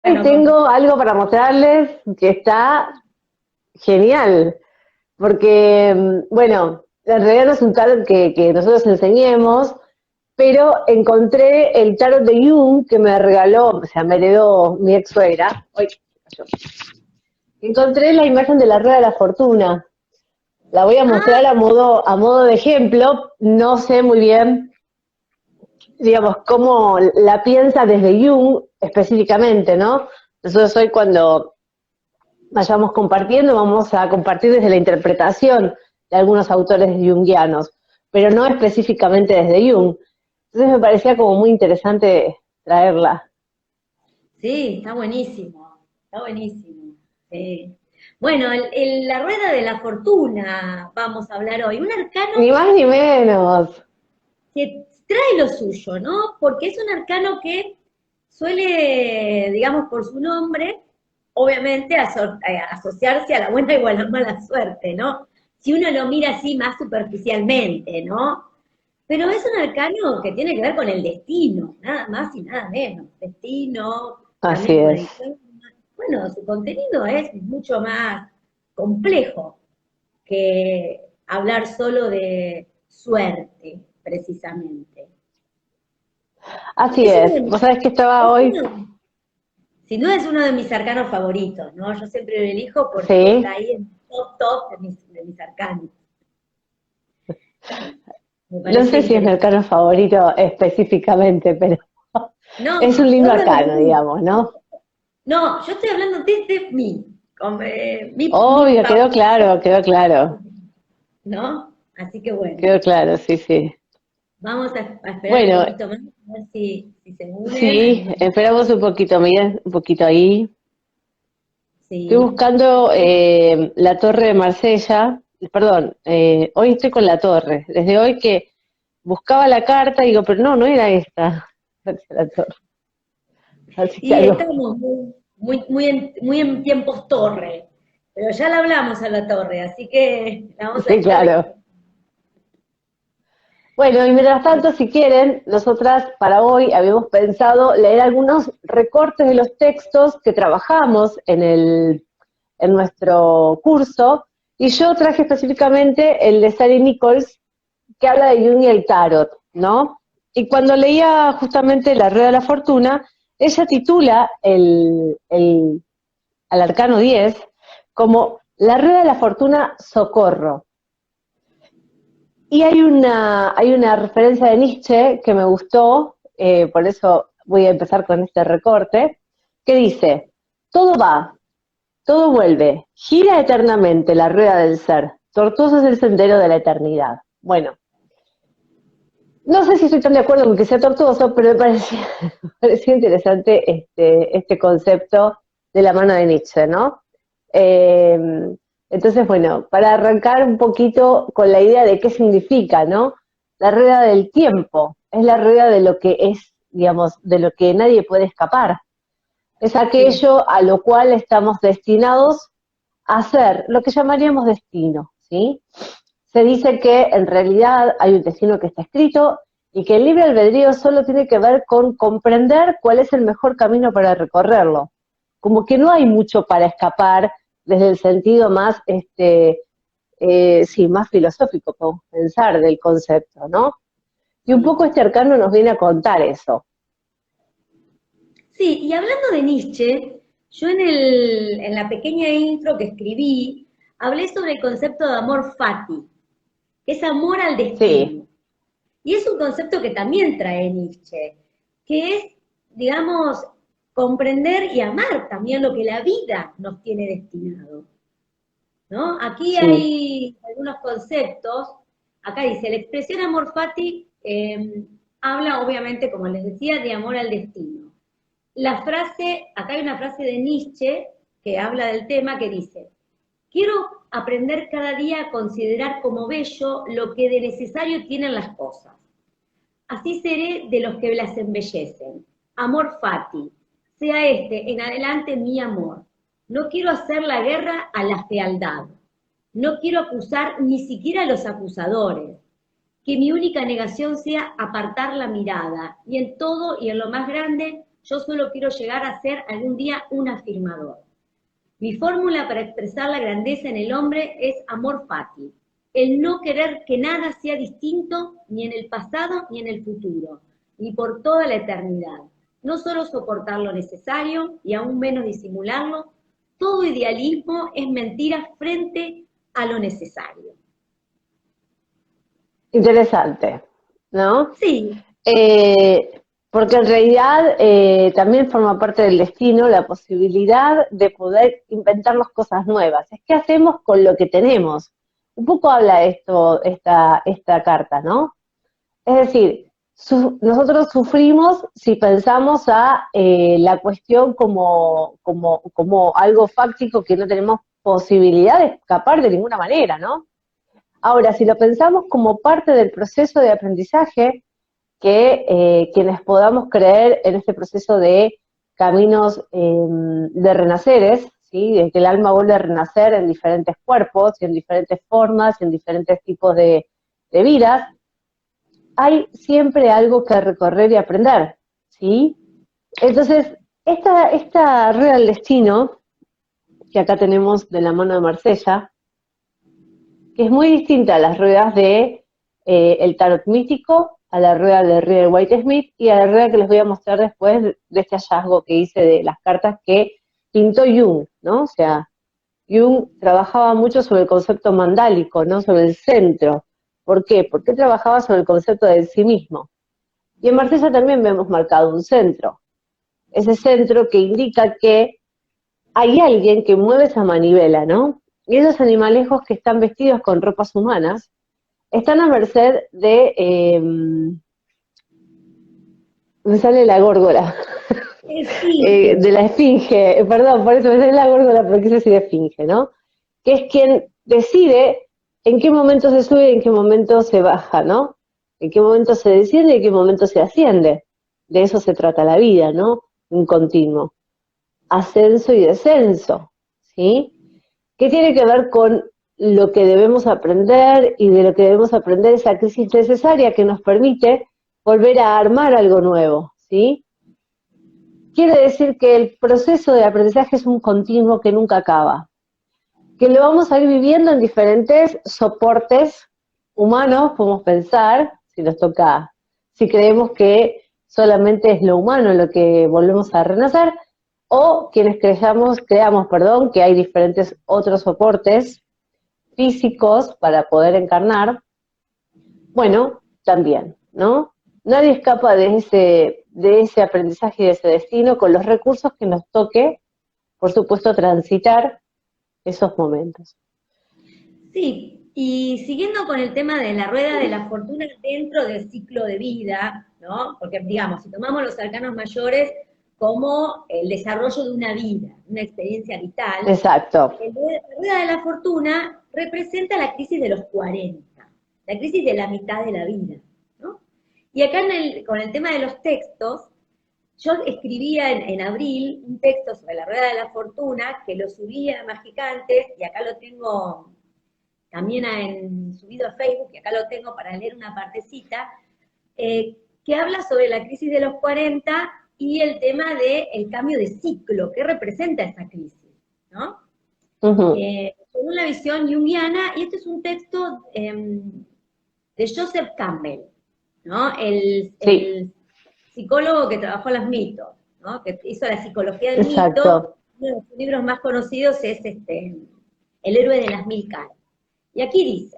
Hoy Bueno, tengo algo para mostrarles que está genial, porque, bueno, en realidad no es un tarot que nosotros enseñemos, pero encontré el tarot de Jung que me regaló, o sea, me heredó mi ex suegra. Uy, encontré la imagen de la rueda de la fortuna. La voy a ah, mostrar a modo de ejemplo. No sé muy bien, digamos, cómo la piensa desde Jung específicamente, ¿no? Nosotros hoy cuando vayamos compartiendo, vamos a compartir desde la interpretación de algunos autores junguianos, pero no específicamente desde Jung. Entonces me parecía como muy interesante traerla. sí, está buenísimo. Sí. Bueno, la rueda de la fortuna vamos a hablar hoy. Un arcano Ni más ni menos. que trae lo suyo, ¿no? Porque es un arcano que suele, digamos, por su nombre, obviamente asociarse a la buena y a la mala suerte, ¿no? Si uno lo mira así más superficialmente, ¿no? Pero es un arcano que tiene que ver con el destino, nada más y nada menos. Destino, Así también con es. el karma. Bueno, su contenido es mucho más complejo que hablar solo de suerte, precisamente. Así Es uno es. de Vos mis, sabés que estaba es hoy. uno- Sin duda es uno de mis arcanos favoritos, ¿no? Yo siempre lo elijo porque está Sí. ahí en top de mis arcanos. Me No parece sé si es mi interesante. arcano favorito específicamente, pero No, es un lindo no me arcano, gusta. digamos, ¿no? No, yo estoy hablando desde mí, mi Obvio, quedó favorito, claro, quedó claro. ¿no? Así que bueno, Quedó claro, sí, sí. vamos a esperar un Bueno, poquito más, a ver si se unen sí, algunos más. esperamos un poquito, miren, un poquito ahí. Estoy Sí. buscando la Torre de Marsella, perdón, hoy estoy con la Torre. Desde hoy que buscaba la carta, digo, pero no, no era esta. La Torre. Así que Y algo. estamos muy en tiempos torre, pero ya la hablamos a la torre, así que la vamos a Sí, dejar de... claro. Bueno, y mientras tanto, si quieren, nosotras para hoy habíamos pensado leer algunos recortes de los textos que trabajamos en nuestro curso, y yo traje específicamente el de Sally Nichols, que habla de Jung y el tarot, ¿no? Y cuando leía justamente La Rueda de la Fortuna, ella titula al arcano 10 como La Rueda de la Fortuna Socorro. Y hay una referencia de Nietzsche que me gustó, por eso voy a empezar con este recorte, que dice, todo va, todo vuelve, gira eternamente la rueda del ser, tortuoso es el sendero de la eternidad. Bueno, no sé si estoy tan de acuerdo con que sea tortuoso, pero me parecía interesante este concepto de la mano de Nietzsche, ¿no? Eh, entonces, bueno, para arrancar un poquito con la idea de qué significa, ¿no? La rueda del tiempo, es la rueda de lo que es, digamos, de lo que nadie puede escapar. Es Sí, aquello a lo cual estamos destinados a hacer, lo que llamaríamos destino, ¿sí? Se dice que en realidad hay un destino que está escrito y que el libre albedrío solo tiene que ver con comprender cuál es el mejor camino para recorrerlo. Como que no hay mucho para escapar desde el sentido más, sí, más filosófico, podemos pensar del concepto, ¿no? Y un sí. poco este arcano nos viene a contar eso. Sí, y hablando de Nietzsche, yo en la pequeña intro que escribí, hablé sobre el concepto de amor fati, que es amor al Sí, destino. Y es un concepto que también trae Nietzsche, que es, digamos, comprender y amar también lo que la vida nos tiene destinado, ¿no? Aquí sí, hay algunos conceptos. Acá dice, la expresión amor fati habla, obviamente, como les decía, de amor al destino. La frase, acá hay una frase de Nietzsche que habla del tema que dice, quiero aprender cada día a considerar como bello lo que de necesario tienen las cosas. Así seré de los que las embellecen. Amor fati, sea este en adelante mi amor. No quiero hacer la guerra a la fealdad. No quiero acusar ni siquiera a los acusadores. Que mi única negación sea apartar la mirada y en todo y en lo más grande yo solo quiero llegar a ser algún día un afirmador. Mi fórmula para expresar la grandeza en el hombre es amor fati, el no querer que nada sea distinto ni en el pasado ni en el futuro, ni por toda la eternidad. No solo soportar lo necesario y aún menos disimularlo, todo idealismo es mentira frente a lo necesario. Interesante, ¿no? Sí, Porque en realidad también forma parte del destino la posibilidad de poder inventarnos cosas nuevas. Es qué hacemos con lo que tenemos. Un poco habla esto, esta carta, ¿no? Es decir, nosotros sufrimos si pensamos a la cuestión como algo fáctico que no tenemos posibilidad de escapar de ninguna manera, ¿no? Ahora, si lo pensamos como parte del proceso de aprendizaje, que quienes podamos creer en este proceso de caminos de renaceres, ¿sí? De que el alma vuelve a renacer en diferentes cuerpos, y en diferentes formas, y en diferentes tipos de vidas, hay siempre algo que recorrer y aprender, ¿sí? Entonces, esta rueda del destino, que acá tenemos de la mano de Marsella, que es muy distinta a las ruedas de el tarot místico, a la rueda de Rider Waite Smith y a la rueda que les voy a mostrar después de este hallazgo que hice de las cartas que pintó Jung, ¿no? O sea, Jung trabajaba mucho sobre el concepto mandálico, ¿no? Sobre el centro. ¿Por qué? Porque trabajaba sobre el concepto del sí mismo. Y en Marsella también vemos marcado un centro. Ese centro que indica que hay alguien que mueve esa manivela, ¿no? Y esos animalejos que están vestidos con ropas humanas están a merced de, me sale la górgola, sí, de la esfinge, perdón, por eso me sale la górgola, pero quise decir esfinge, ¿no? Que es quien decide en qué momento se sube y en qué momento se baja, ¿no? En qué momento se desciende y en qué momento se asciende. De eso se trata la vida, ¿no? Un continuo. Ascenso y descenso, ¿sí? ¿Qué tiene que ver con lo que debemos aprender y de lo que debemos aprender esa crisis necesaria que nos permite volver a armar algo nuevo, ¿sí? Quiere decir que el proceso de aprendizaje es un continuo que nunca acaba, que lo vamos a ir viviendo en diferentes soportes humanos, podemos pensar, si nos toca, si creemos que solamente es lo humano lo que volvemos a renacer, o quienes creamos, que hay diferentes otros soportes físicos para poder encarnar, bueno, también, ¿no? Nadie escapa de ese aprendizaje y de ese destino con los recursos que nos toque, por supuesto, transitar esos momentos. sí. Y siguiendo con el tema de la rueda de la fortuna dentro del ciclo de vida, ¿no? Porque, digamos, si tomamos los arcanos mayores como el desarrollo de una vida, una experiencia vital, Exacto. la rueda de la fortuna representa la crisis de los 40, la crisis de la mitad de la vida, ¿no? Y acá con el tema de los textos, yo escribía en abril un texto sobre la rueda de la fortuna, que lo subía a Magicantes, y acá lo tengo también subido a Facebook, y acá lo tengo para leer una partecita, que habla sobre la crisis de los 40 y el tema del cambio de ciclo, que representa esa crisis, ¿no? Según la visión junguiana, y este es un texto de Joseph Campbell, ¿no? El psicólogo que trabajó los mitos, ¿no? Que hizo la psicología del mito. Exacto. Uno de sus libros más conocidos es El héroe de las mil caras. Y aquí dice,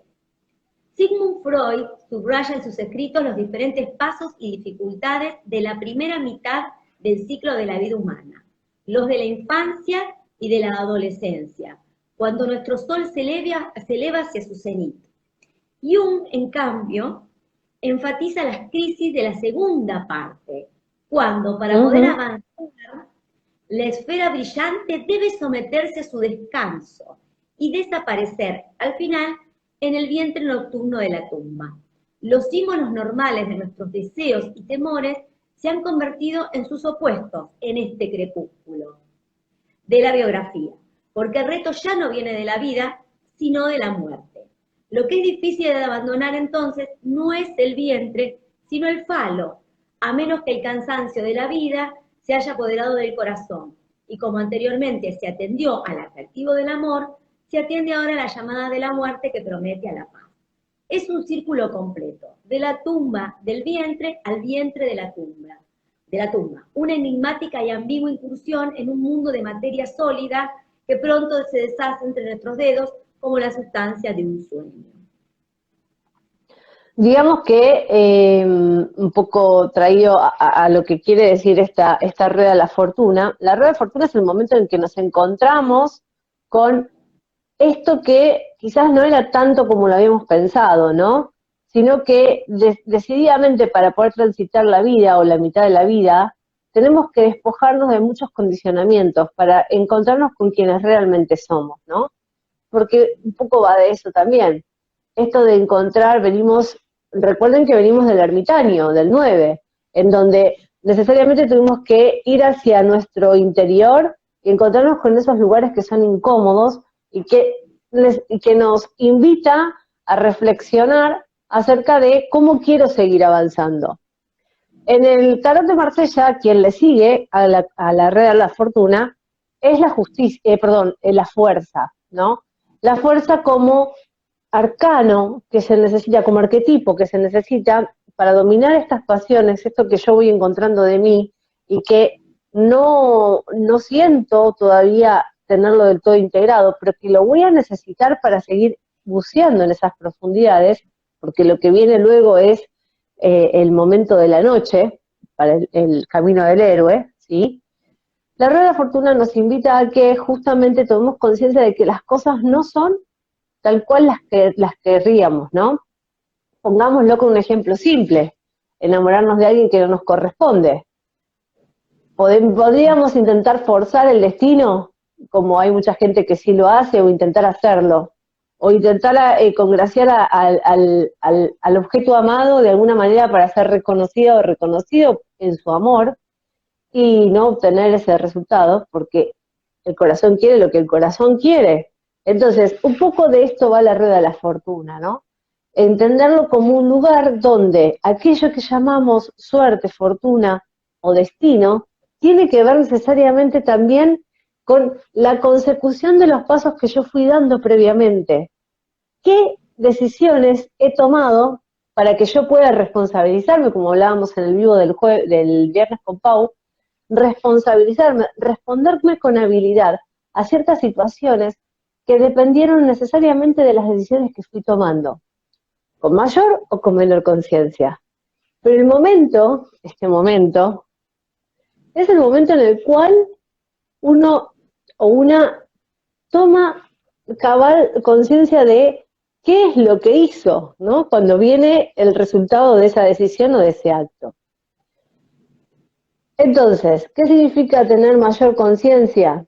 Sigmund Freud subraya en sus escritos los diferentes pasos y dificultades de la primera mitad del ciclo de la vida humana, los de la infancia y de la adolescencia, cuando nuestro sol se eleva hacia su cenit. Jung, en cambio, enfatiza las crisis de la segunda parte, cuando para poder avanzar, la esfera brillante debe someterse a su descanso y desaparecer al final en el vientre nocturno de la tumba. Los símbolos normales de nuestros deseos y temores se han convertido en sus opuestos en este crepúsculo de la biografía, porque el reto ya no viene de la vida, sino de la muerte. Lo que es difícil de abandonar entonces no es el vientre, sino el falo, a menos que el cansancio de la vida se haya apoderado del corazón. Y como anteriormente se atendió al atractivo del amor, se atiende ahora a la llamada de la muerte que promete a la paz. Es un círculo completo, de la tumba del vientre al vientre de la tumba, una enigmática y ambigua incursión en un mundo de materia sólida que pronto se deshace entre nuestros dedos como la sustancia de un sueño. Digamos que un poco traído a lo que quiere decir esta rueda de la fortuna es el momento en que nos encontramos con esto que quizás no era tanto como lo habíamos pensado, ¿no? Sino que decididamente para poder transitar la vida o la mitad de la vida, tenemos que despojarnos de muchos condicionamientos para encontrarnos con quienes realmente somos, ¿no? Porque un poco va de eso también. Esto de encontrar, recuerden que venimos del ermitaño, del 9, en donde necesariamente tuvimos que ir hacia nuestro interior y encontrarnos con esos lugares que son incómodos y que nos invita a reflexionar acerca de cómo quiero seguir avanzando. En el tarot de Marsella, quien le sigue a la rueda de la fortuna es la fuerza, ¿no? La fuerza como arcano que se necesita, como arquetipo que se necesita para dominar estas pasiones, esto que yo voy encontrando de mí y que no siento todavía tenerlo del todo integrado, pero que lo voy a necesitar para seguir buceando en esas profundidades, porque lo que viene luego es el momento de la noche, para el camino del héroe, ¿sí? La rueda de la fortuna nos invita a que justamente tomemos conciencia de que las cosas no son tal cual las querríamos, ¿no? Pongámoslo con un ejemplo simple, enamorarnos de alguien que no nos corresponde. ¿Podríamos intentar forzar el destino, como hay mucha gente que sí lo hace, o intentar hacerlo? O intentar congraciar al objeto amado de alguna manera para ser reconocido o reconocido en su amor y no obtener ese resultado, porque el corazón quiere lo que el corazón quiere. Entonces, un poco de esto va la rueda de la fortuna, ¿no? Entenderlo como un lugar donde aquello que llamamos suerte, fortuna o destino tiene que ver necesariamente también con la consecución de los pasos que yo fui dando previamente. ¿Qué decisiones he tomado para que yo pueda responsabilizarme, como hablábamos en el vivo del viernes con Pau, responsabilizarme, responderme con habilidad a ciertas situaciones que dependieron necesariamente de las decisiones que fui tomando, con mayor o con menor conciencia? Pero este momento, es el momento en el cual uno o una toma cabal conciencia de qué es lo que hizo, ¿no? Cuando viene el resultado de esa decisión o de ese acto. Entonces, ¿qué significa tener mayor conciencia?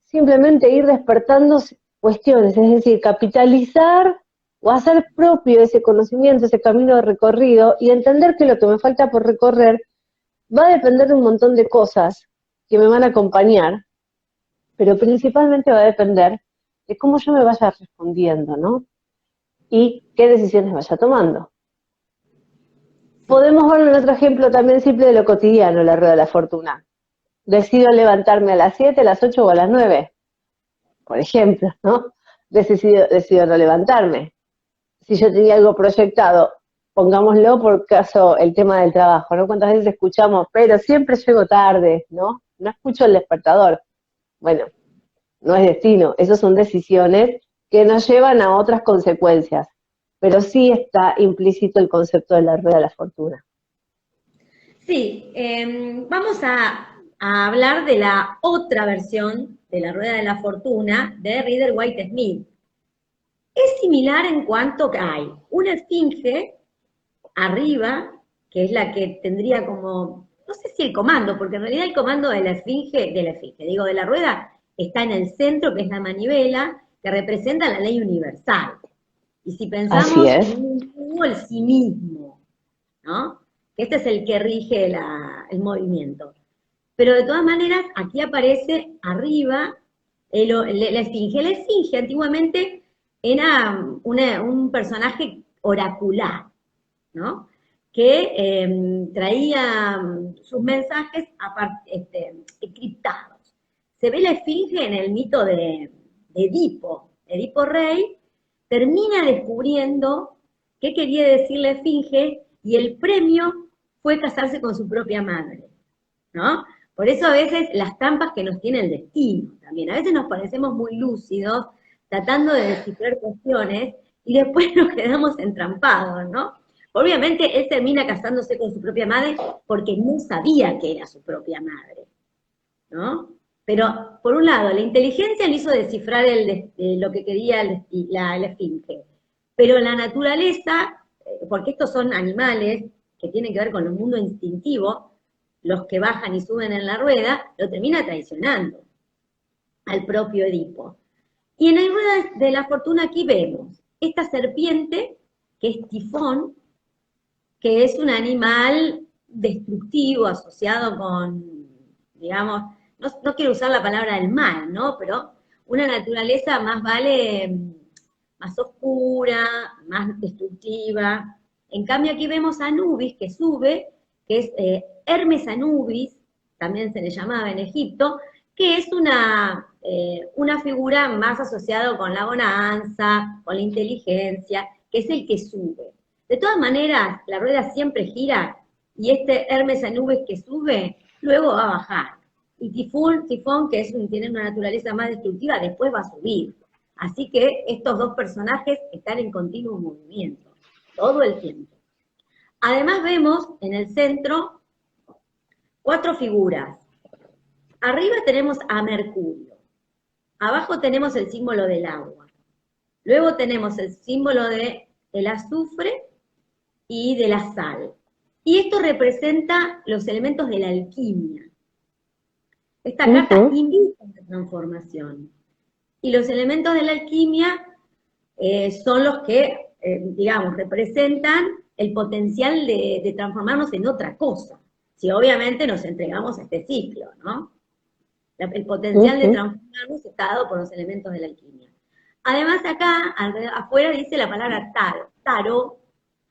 Simplemente ir despertando cuestiones, es decir, capitalizar o hacer propio ese conocimiento, ese camino de recorrido y entender que lo que me falta por recorrer va a depender de un montón de cosas que me van a acompañar, pero principalmente va a depender de cómo yo me vaya respondiendo, ¿no? Y qué decisiones vaya tomando. Podemos ver un otro ejemplo también simple de lo cotidiano, la rueda de la fortuna. Decido levantarme a las 7, a las 8 o a las 9, por ejemplo, ¿no? Decido no levantarme. Si yo tenía algo proyectado, pongámoslo por caso el tema del trabajo, ¿no? ¿Cuántas veces escuchamos, pero siempre llego tarde, ¿no? No escucho el despertador. Bueno, no es destino, esas son decisiones que nos llevan a otras consecuencias, pero sí está implícito el concepto de la rueda de la fortuna. Sí, vamos a hablar de la otra versión de la rueda de la fortuna de Rider Waite Smith. Es similar en cuanto que hay una esfinge arriba, que es la que tendría como, no sé si el comando, porque en realidad el comando de la esfinge, de la rueda, está en el centro, que es la manivela, que representa la ley universal. Y si pensamos en el sí mismo, ¿no? Este es el que rige el movimiento. Pero de todas maneras, aquí aparece arriba la esfinge. La esfinge antiguamente era un personaje oracular, ¿no? que traía sus mensajes encriptados. Se ve la esfinge en el mito de Edipo. Edipo Rey termina descubriendo qué quería decir la esfinge y el premio fue casarse con su propia madre, ¿no? Por eso a veces las trampas que nos tiene el destino también. A veces nos parecemos muy lúcidos tratando de descifrar cuestiones y después nos quedamos entrampados, ¿no? Obviamente él termina casándose con su propia madre porque no sabía que era su propia madre, ¿no? Pero, por un lado, la inteligencia le hizo descifrar lo que quería la esfinge, pero la naturaleza, porque estos son animales que tienen que ver con el mundo instintivo, los que bajan y suben en la rueda, lo termina traicionando al propio Edipo. Y en el Rueda de la Fortuna aquí vemos esta serpiente, que es Tifón, que es un animal destructivo asociado con, digamos, no quiero usar la palabra del mal, ¿no? Pero una naturaleza más más oscura, más destructiva. En cambio aquí vemos a Anubis que sube, que es Hermes Anubis, también se le llamaba en Egipto, que es una figura más asociada con la bonanza, con la inteligencia, que es el que sube. De todas maneras, la rueda siempre gira, y este Hermes Anubis que sube, luego va a bajar. Y Tifón, que tiene una naturaleza más destructiva, después va a subir. Así que estos dos personajes están en continuo movimiento, todo el tiempo. Además vemos en el centro 4 figuras. Arriba tenemos a Mercurio, abajo tenemos el símbolo del agua, luego tenemos el símbolo del azufre y de la sal. Y esto representa los elementos de la alquimia. Esta carta invita a la transformación. Y los elementos de la alquimia son los que, digamos, representan el potencial de transformarnos en otra cosa. Si obviamente nos entregamos a este ciclo, ¿no? El potencial de transformarnos está dado por los elementos de la alquimia. Además acá, afuera dice la palabra taro,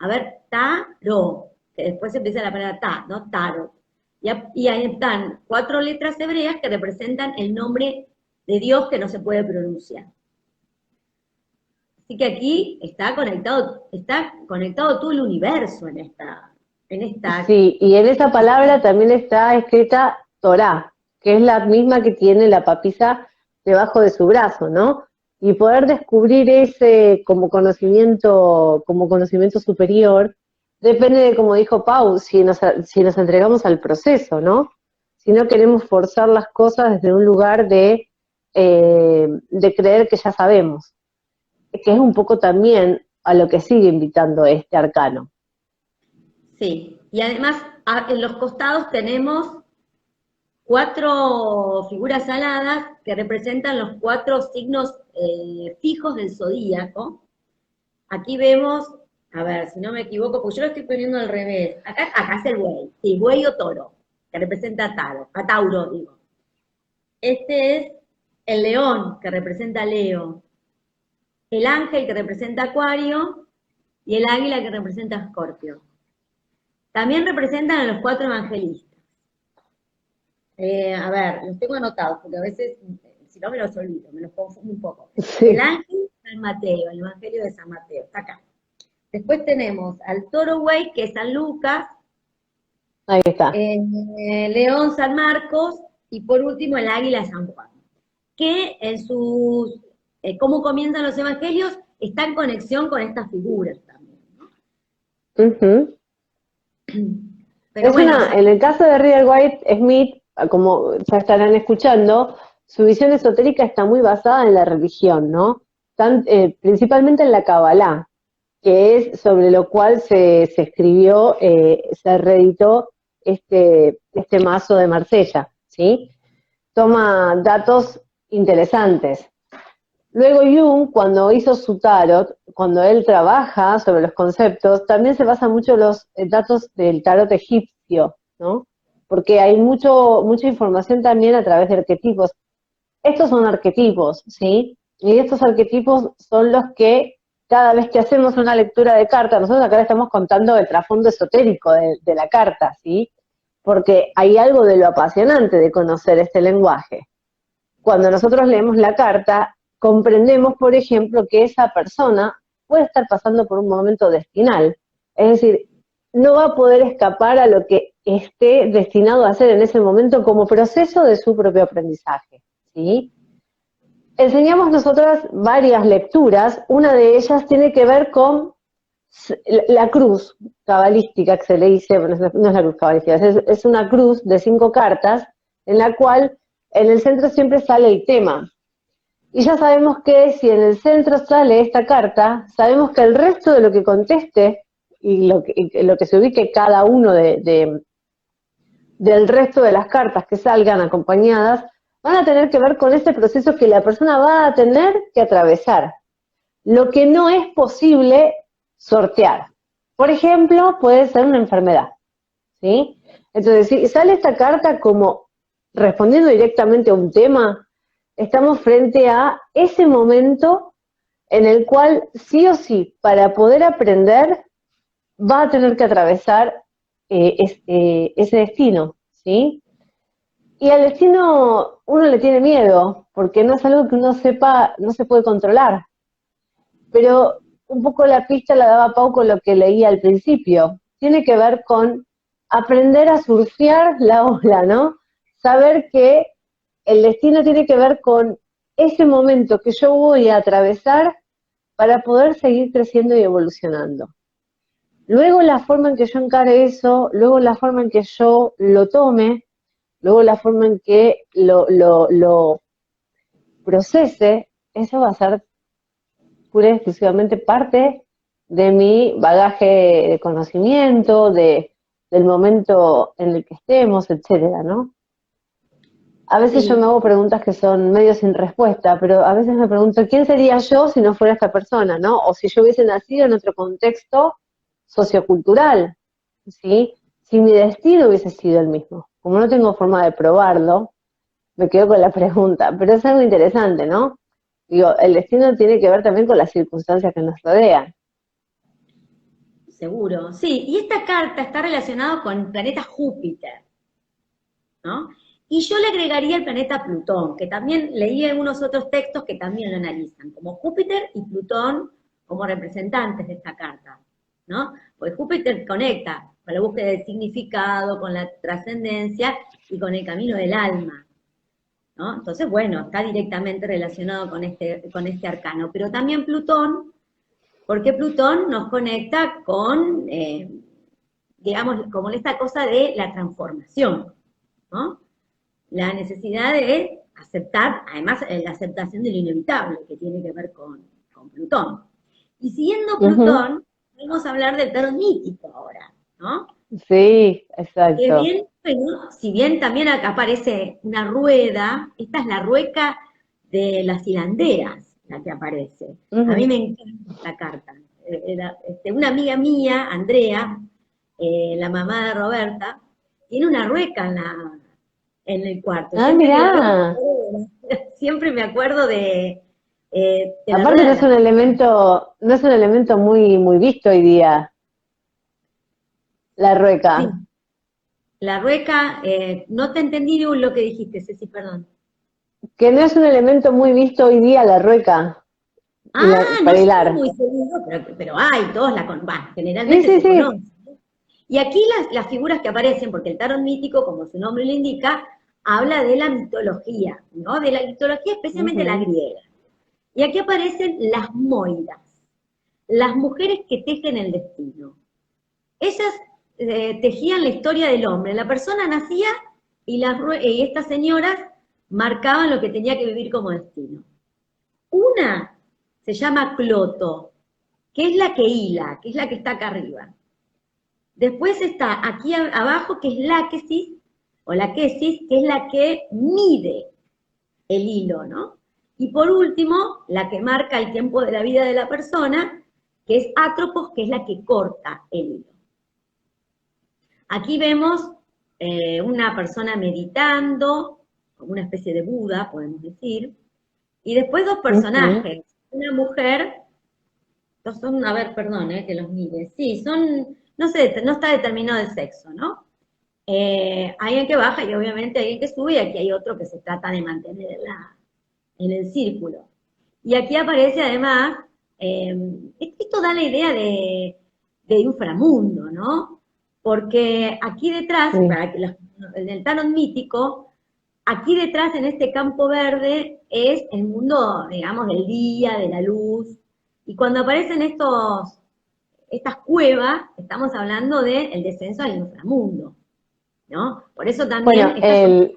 a ver, taro, que después empieza la palabra ¿no? Tarot. Y ahí están 4 letras hebreas que representan el nombre de Dios que no se puede pronunciar. Así que aquí está conectado todo el universo en esta. Sí, y en esa palabra también está escrita Torá, que es la misma que tiene la papisa debajo de su brazo, ¿no? Y poder descubrir ese como conocimiento superior, depende de, como dijo Pau, si nos entregamos al proceso, ¿no? Si no queremos forzar las cosas desde un lugar de creer que ya sabemos, que es un poco también a lo que sigue invitando este arcano. Sí, y además en los costados tenemos 4 figuras aladas que representan los 4 signos fijos del zodíaco. Aquí vemos, a ver, si no me equivoco, porque yo lo estoy poniendo al revés. Acá es el buey, sí, buey o toro, que representa a Tauro, digo. Este es el león, que representa a Leo. El ángel, que representa a Acuario, y el águila, que representa a Escorpio. También representan a los 4 evangelistas. A ver, los tengo anotados, porque a veces, si no me los olvido, me los confundo un poco. Sí. El ángel, San Mateo, el Evangelio de San Mateo, está acá. Después tenemos al toro buey, que es San Lucas. Ahí está. León, San Marcos, y por último el águila, San Juan. Que en sus, cómo comienzan los evangelios, está en conexión con estas figuras también, ¿no? Pero bueno, en el caso de Rider Waite Smith, como ya estarán escuchando, su visión esotérica está muy basada en la religión, ¿no? Principalmente en la Kabbalah, que es sobre lo cual se escribió, se reeditó este mazo de Marsella, ¿sí? Toma datos interesantes. Luego Jung, cuando hizo su tarot, cuando él trabaja sobre los conceptos, también se basa mucho en los datos del tarot egipcio, ¿no? Porque hay mucha información también a través de arquetipos. Estos son arquetipos, ¿sí? Y estos arquetipos son los que cada vez que hacemos una lectura de carta, nosotros acá le estamos contando el trasfondo esotérico de la carta, ¿sí? Porque hay algo de lo apasionante de conocer este lenguaje. Cuando nosotros leemos la carta, comprendemos, por ejemplo, que esa persona puede estar pasando por un momento destinal. Es decir, no va a poder escapar a lo que esté destinado a hacer en ese momento como proceso de su propio aprendizaje, ¿sí? Enseñamos nosotras varias lecturas, una de ellas tiene que ver con la cruz cabalística que se le dice, no es la cruz cabalística, es una cruz de 5 cartas en la cual en el centro siempre sale el tema. Y ya sabemos que si en el centro sale esta carta, sabemos que el resto de lo que conteste y lo que se ubique cada uno del resto de las cartas que salgan acompañadas, van a tener que ver con este proceso que la persona va a tener que atravesar. Lo que no es posible sortear. Por ejemplo, puede ser una enfermedad, ¿sí? Entonces, si sale esta carta como respondiendo directamente a un tema, estamos frente a ese momento en el cual sí o sí, para poder aprender, va a tener que atravesar ese destino, ¿sí? Y al destino uno le tiene miedo, porque no es algo que uno sepa, no se puede controlar. Pero un poco la pista la daba Pau con lo que leía al principio. Tiene que ver con aprender a surfear la ola, ¿no? Saber que el destino tiene que ver con ese momento que yo voy a atravesar para poder seguir creciendo y evolucionando. Luego la forma en que yo encare eso, luego la forma en que yo lo tome, luego la forma en que lo procese, eso va a ser pura y exclusivamente parte de mi bagaje de conocimiento, del momento en el que estemos, etcétera, ¿no? A veces yo Sí, me hago preguntas que son medio sin respuesta, pero a veces me pregunto, ¿quién sería yo si no fuera esta persona, no? O si yo hubiese nacido en otro contexto sociocultural, ¿sí? Si mi destino hubiese sido el mismo. Como no tengo forma de probarlo, me quedo con la pregunta, pero es algo interesante, ¿no? Digo, el destino tiene que ver también con las circunstancias que nos rodean. seguro. Sí, y esta carta está relacionada con el planeta Júpiter, ¿no? Y yo le agregaría el planeta Plutón, que también leí algunos otros textos que también lo analizan, como Júpiter y Plutón como representantes de esta carta, ¿no? Porque Júpiter conecta con la búsqueda del significado, con la trascendencia y con el camino del alma, ¿no? Entonces, bueno, está directamente relacionado con este arcano. Pero también Plutón, porque Plutón nos conecta con, digamos, como esta cosa de la transformación, ¿no? La necesidad de aceptar, además la aceptación de lo inevitable, que tiene que ver con Plutón. Y siguiendo Ujú. Plutón, vamos a hablar del tarot mítico ahora, ¿no? Sí, Que exacto. bien, bueno, si bien también acá aparece una rueda, esta es la rueca de las hilanderas, la que aparece. A mí Ujú. me encanta esta carta. Una amiga mía, Andrea, la mamá de Roberta, tiene una rueca en el cuarto. Ah, Siempre que la veo, mirá. siempre me acuerdo de la Aparte rueda de la... no es un elemento muy visto hoy día, la Sí, rueca. la rueca, no te entendí lo que dijiste, Ceci, perdón. Que no es un elemento muy visto hoy día la rueca Ah, no para sé hilar. muy seguro, pero hay, todos la conocen, Sí, generalmente sí, se sí. conoce. Y aquí las figuras que aparecen, porque el tarot mítico, como su nombre lo indica, habla de la mitología, ¿no? De la mitología especialmente la Ujú. griega. Y aquí aparecen las moiras, las mujeres que tejen el destino. Ellas tejían la historia del hombre. La persona nacía y estas señoras marcaban lo que tenía que vivir como destino. Una se llama Cloto, que es la que hila, que es la que está acá arriba. Después está aquí abajo, que es Láquesis, o la quesis, que es la que mide el hilo, ¿no? Y por último, la que marca el tiempo de la vida de la persona, que es Atropos, que es la que corta el hilo. Aquí vemos una persona meditando, como una especie de Buda, podemos decir, y después dos Ujú. personajes, una mujer son, a ver, perdón, que los mire. Sí, son, no sé, no está determinado el sexo, ¿no? Hay alguien que baja y obviamente hay alguien que sube y aquí hay otro que se trata de mantener en el círculo. Y aquí aparece además, esto da la idea de inframundo, ¿no? Porque aquí detrás, Sí. para que en el Tarot mítico, aquí detrás en este campo verde es el mundo, digamos, del día, de la luz. Y cuando aparecen estas cuevas, estamos hablando del descenso al inframundo, ¿no? Por eso también Bueno, estas son,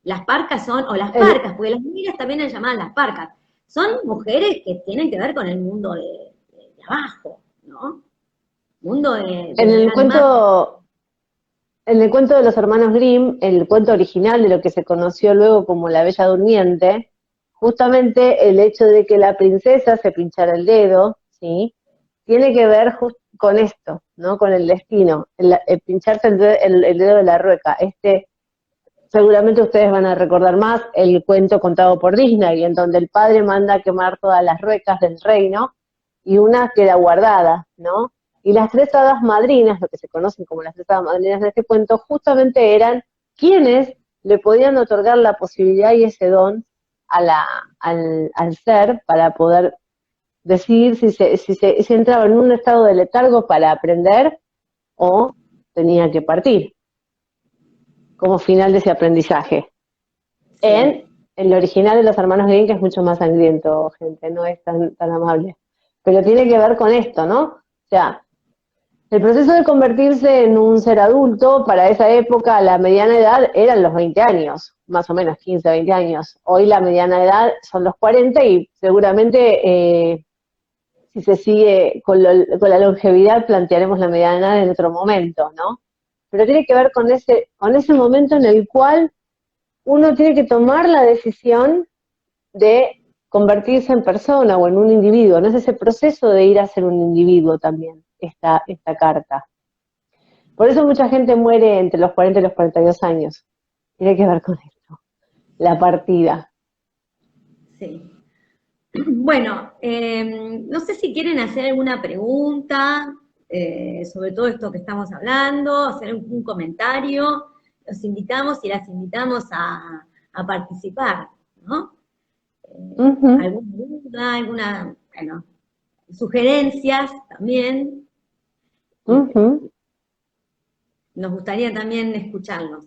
las parcas son, o las el, parcas, porque las mujeres también las llaman las parcas, son mujeres que tienen que ver con el mundo de abajo, ¿no? Mundo de en la el Gran Madre. cuento, en el cuento de los hermanos Grimm, el cuento original de lo que se conoció luego como la Bella Durmiente, justamente el hecho de que la princesa se pinchara el dedo, ¿sí? Tiene que ver con esto, ¿no? Con el destino, el pincharse el dedo de la rueca. Seguramente ustedes van a recordar más el cuento contado por Disney, en donde el padre manda a quemar todas las ruecas del reino y una queda guardada, ¿no? Y las tres hadas madrinas, lo que se conocen como las tres hadas madrinas de este cuento, justamente eran quienes le podían otorgar la posibilidad y ese don al ser para poder decidir si entraba en un estado de letargo para aprender o tenía que partir como final de ese aprendizaje. Sí, En el original de los hermanos Grimm, que es mucho más sangriento, gente, no es tan amable. Pero tiene que ver con esto, ¿no? O sea, el proceso de convertirse en un ser adulto, para esa época la mediana edad eran los 20 años, más o menos 15, 20 años. Hoy la mediana edad son los 40 y seguramente si se sigue con la longevidad plantearemos la mediana edad en otro momento, ¿no? Pero tiene que ver con ese momento en el cual uno tiene que tomar la decisión de convertirse en persona o en un individuo, no es ese proceso de ir a ser un individuo también, esta carta. Por eso mucha gente muere entre los 40 y los 42 años. Tiene que ver con esto, la partida. sí. Bueno, no sé si quieren hacer alguna pregunta sobre todo esto que estamos hablando, hacer un comentario. Los invitamos y las invitamos a participar, ¿no? Ujú, Alguna duda, alguna, bueno, sugerencias también. ujú. Nos gustaría también escucharlas.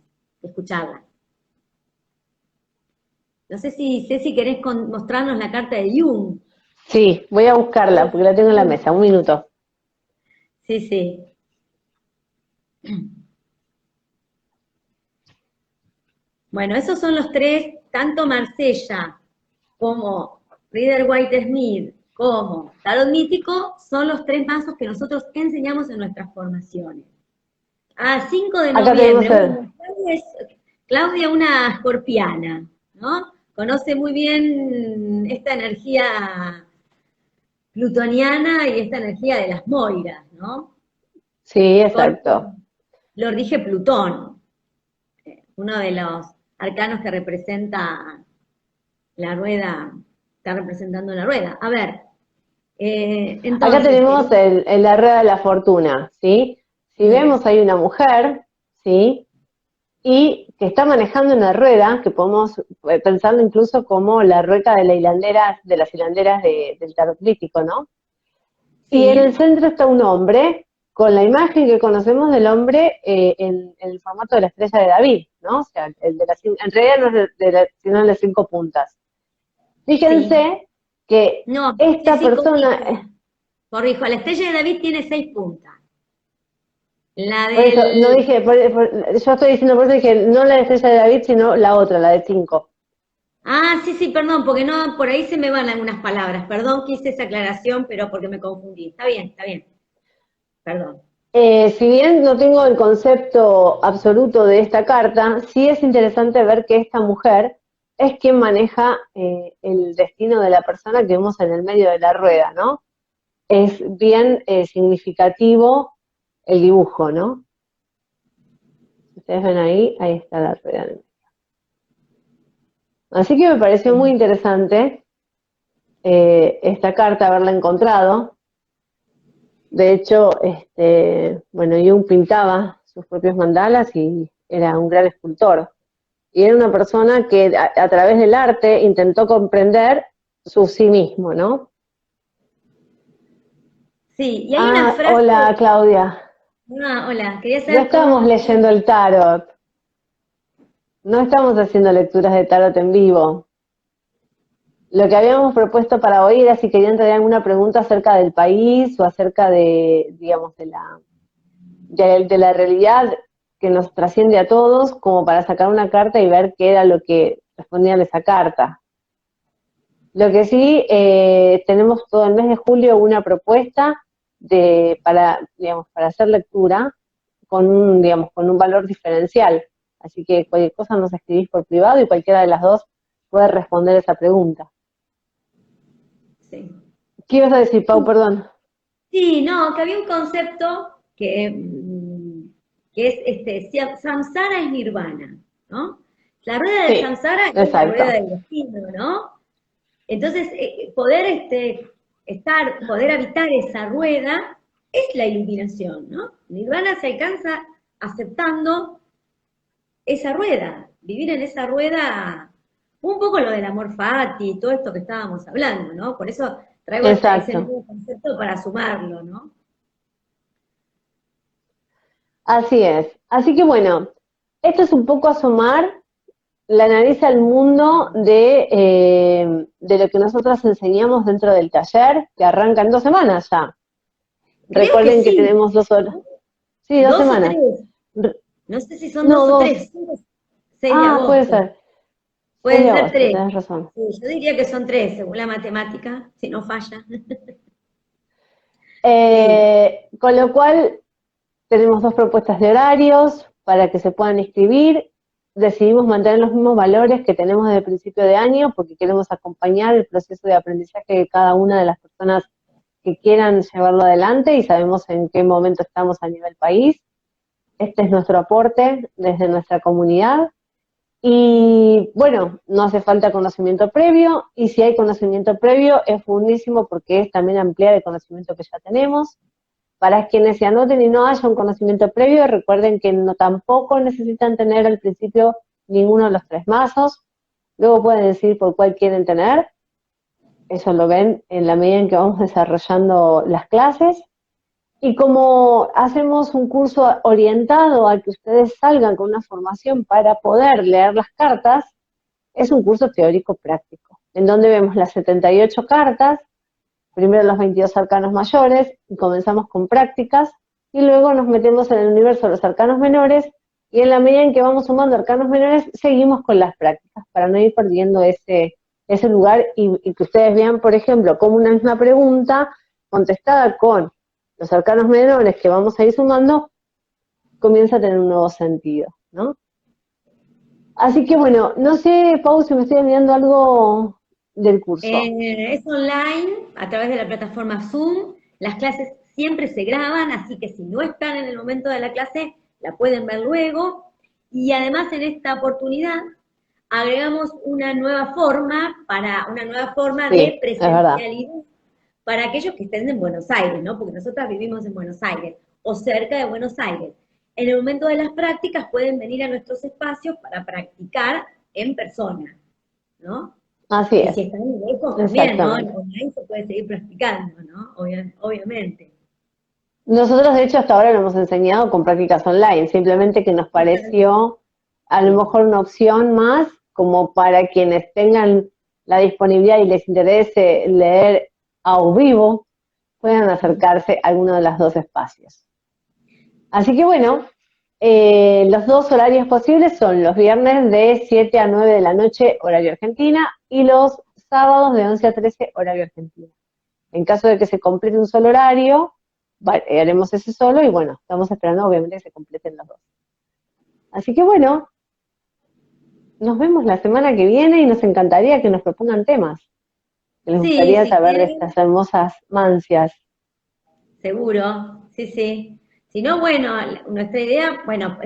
No sé si, Ceci, querés mostrarnos la carta de Jung. Sí, voy a buscarla porque la tengo en la mesa. Un minuto. Sí, sí. Bueno, esos son los tres, tanto Marsella como Rider White Smith, como Tarot Mítico, son los tres mazos que nosotros enseñamos en nuestras formaciones. 5 de Acá tenemos noviembre. Bueno, Claudia, una escorpiana, ¿no? Conoce muy bien esta energía plutoniana y esta energía de las Moiras, ¿no? Sí, Scorpio exacto. lo rige Plutón, uno de los arcanos que representa la rueda, está representando la rueda. A ver, Acá entonces, tenemos la rueda de la fortuna, ¿sí? Si sí, vemos hay una mujer, ¿sí? Y que está manejando una rueda, que podemos pensarlo incluso como la rueca de las hilanderas del tarot crítico, ¿no? Y en el sí, centro está un hombre con la imagen que conocemos del hombre en el formato de la estrella de David, ¿no? O sea, en realidad no es sino de las 5 puntas. sí. Fíjense que No, sí, esta sí, persona, corrijo. La estrella de David tiene 6 puntas. La por eso, no del... dije, yo estoy diciendo por eso que no la estrella de David, sino la otra, la de 5. Ah, sí, sí, perdón, porque no, por ahí se me van algunas palabras. Perdón que hice esa aclaración, pero porque me confundí. Está bien, perdón. Si bien no tengo el concepto absoluto de esta carta, sí es interesante ver que esta mujer es quien maneja el destino de la persona que vemos en el medio de la rueda, ¿no? Es bien significativo el dibujo, ¿no? Si ustedes ven ahí está la rueda. Así que me pareció muy interesante esta carta, haberla encontrado. De hecho, bueno, Jung pintaba sus propios mandalas y era un gran escultor. Y era una persona que a través del arte intentó comprender su sí mismo, ¿no? Sí, y hay una Ah, frase, hola Claudia. hola, quería No saber estamos cómo, leyendo el tarot, no estamos haciendo lecturas de tarot en vivo. Lo que habíamos propuesto para hoy era si querían tener alguna pregunta acerca del país o acerca de, digamos, de la realidad que nos trasciende a todos, como para sacar una carta y ver qué era lo que respondía en esa carta. Lo que sí, tenemos todo el mes de julio una propuesta digamos, para hacer lectura digamos, con un valor diferencial. Así que cualquier cosa nos escribís por privado y cualquiera de las dos puede responder esa pregunta. sí. ¿Qué ibas a decir, Pau? Perdón. Sí, no, que había un concepto que es samsara es nirvana, ¿no? La rueda del Sí, samsara es la rueda exacto. del destino, ¿no? Entonces, poder poder habitar esa rueda es la iluminación, ¿no? Nirvana se alcanza aceptando esa rueda, vivir en esa rueda, un poco lo del amor fati y todo esto que estábamos hablando, ¿no? Por eso traigo ese Exacto. nuevo concepto para sumarlo, ¿no? Así es. Así que bueno, esto es un poco asomar la nariz al mundo de lo que nosotros enseñamos dentro del taller, que arranca en 2 semanas ya. Creo que Recuerden que sí, tenemos 2 horas. ¿no? Sí, dos 2 o 3, semanas. no sé si son No, 2 o 3, 2. 6 de Ah, puede agosto. ser. 6 de Pueden ser agosto, 3. tenés razón. Sí, yo diría que son 3, según la matemática, si no falla. Sí, Con lo cual, tenemos 2 propuestas de horarios para que se puedan inscribir. Decidimos mantener los mismos valores que tenemos desde el principio de año porque queremos acompañar el proceso de aprendizaje de cada una de las personas que quieran llevarlo adelante y sabemos en qué momento estamos a nivel país. Este es nuestro aporte desde nuestra comunidad. Y bueno, no hace falta conocimiento previo, y si hay conocimiento previo es buenísimo porque es también ampliar el conocimiento que ya tenemos. Para quienes se anoten y no haya un conocimiento previo, recuerden que no tampoco necesitan tener al principio ninguno de los 3 mazos, luego pueden decidir por cuál quieren tener, eso lo ven en la medida en que vamos desarrollando las clases. Y como hacemos un curso orientado a que ustedes salgan con una formación para poder leer las cartas, es un curso teórico práctico, en donde vemos las 78 cartas, primero los 22 arcanos mayores, y comenzamos con prácticas, y luego nos metemos en el universo de los arcanos menores, y en la medida en que vamos sumando arcanos menores, seguimos con las prácticas, para no ir perdiendo ese lugar, y que ustedes vean, por ejemplo, como una misma pregunta, contestada con los arcanos menores que vamos a ir sumando, comienza a tener un nuevo sentido, ¿no? Así que bueno, no sé, Pau, si me estoy olvidando algo del curso. Es online a través de la plataforma Zoom. Las clases siempre se graban, así que si no están en el momento de la clase, la pueden ver luego. Y además en esta oportunidad agregamos una nueva forma de Sí, es verdad. presencialidad para aquellos que estén en Buenos Aires, ¿no? Porque nosotras vivimos en Buenos Aires o cerca de Buenos Aires. En el momento de las prácticas pueden venir a nuestros espacios para practicar en persona, ¿no? Así Y es, si están lejos también, ¿no? exactamente. Online se puede seguir practicando, ¿no? Obviamente. Nosotros, de hecho, hasta ahora lo hemos enseñado con prácticas online, simplemente que nos pareció a lo Sí. mejor una opción más, como para quienes tengan la disponibilidad y les interese leer a vivo, puedan acercarse a alguno de los 2 espacios. Así que bueno, los 2 horarios posibles son los viernes de 7 a 9 de la noche, horario Argentina, y los sábados de 11 a 13, horario Argentina. En caso de que se complete un solo horario, haremos ese solo y bueno, estamos esperando obviamente que se completen los dos. Así que bueno, nos vemos la semana que viene y nos encantaría que nos propongan temas, que les Sí, gustaría si saber de estas quieren, hermosas mancias. seguro, sí, sí. Si no, bueno, nuestra idea, bueno,